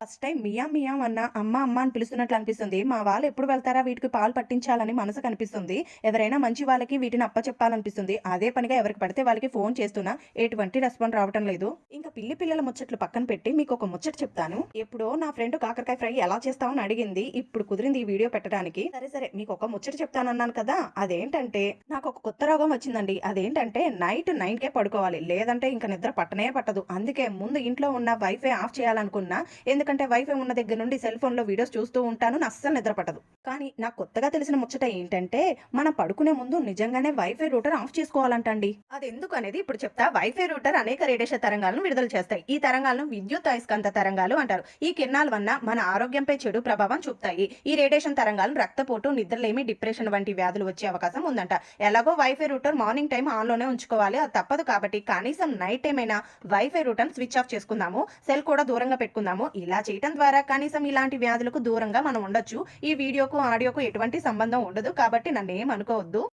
First time మియా మియా అన్న అమ్మ అమ్మ అని పిలుస్తున్నట్లు అనిపిస్తుంది. మా వాళ్ళు ఎప్పుడు వెళ్తారా వీటికి పాలు పట్టించాలని మనసుకు అనిపిస్తుంది. ఎవరైనా మంచి వాళ్ళకి వీటిని అప్పచెప్పాలనిపిస్తుంది. అదే పనిగా ఎవరికి పడితే వాళ్ళకి ఫోన్ చేస్తున్నా ఎటువంటి రెస్పాండ్ రావటం లేదు. ఇంకా పిల్లి పిల్లల ముచ్చట్లు పక్కన పెట్టి మీకు ఒక ముచ్చట చెప్తాను. ఎప్పుడో నా ఫ్రెండ్ కాకరకాయ ఫ్రై ఎలా చేస్తావని అడిగింది. ఇప్పుడు కుదిరింది ఈ వీడియో పెట్టడానికి. సరే సరే మీకు ఒక ముచ్చట చెప్తానన్నాను కదా. అదేంటంటే నాకు ఒక కొత్త రోగం వచ్చిందండి. అదేంటంటే నైట్ 9కే పడుకోవాలి. లేదంటే ఇంకా నిద్ర పట్టనే పట్టదు. అందుకే ముందు ఇంట్లో ఉన్న వైఫై ఆఫ్ చేయాలనుకున్నా. ఎందుకంటే వైఫై ఉన్న దగ్గర నుండి సెల్ ఫోన్ లో వీడియోస్ చూస్తూ ఉంటాను. నా అస్సలు నిద్ర పట్టదు. కానీ నాకు కొత్తగా తెలిసిన ముచ్చట ఏంటంటే మనం పడుకునే ముందు నిజంగానే వైఫై రూటర్ ఆఫ్ చేసుకోవాలంటండి. అది ఎందుకు అనేది ఇప్పుడు చెప్తా. వైఫై రూటర్ అనేక రేడియేషన్ తరంగాలను విడుదల చేస్తాయి. ఈ తరంగాలను విద్యుత్ అయస్కాంత తరంగాలు అంటారు. ఈ కిరణాల వల్ల మన ఆరోగ్యంపై చెడు ప్రభావం చూపుతాయి. ఈ రేడియేషన్ తరంగాలు రక్తపోటు, నిద్రలేమి, డిప్రెషన్ వంటి వ్యాధులు వచ్చే అవకాశం ఉందంట. ఎలాగో wifi router morning time on లోనే ఉంచుకోవాలి. అది తప్పదు కాబట్టి కనీసం నైట్ టైం అయినా వైఫై రూటర్ స్విచ్ ఆఫ్ చేసుకుందాము. సెల్ కూడా దూరంగా పెట్టుకుందాము. ఇలా చేయటం ద్వారా కనీసం ఇలాంటి వ్యాధులకు దూరంగా మనం ఉండొచ్చు. ఈ వీడియోకు ఆడియోకు ఎటువంటి సంబంధం ఉండదు కాబట్టి నన్ను ఏం అనుకోవద్దు.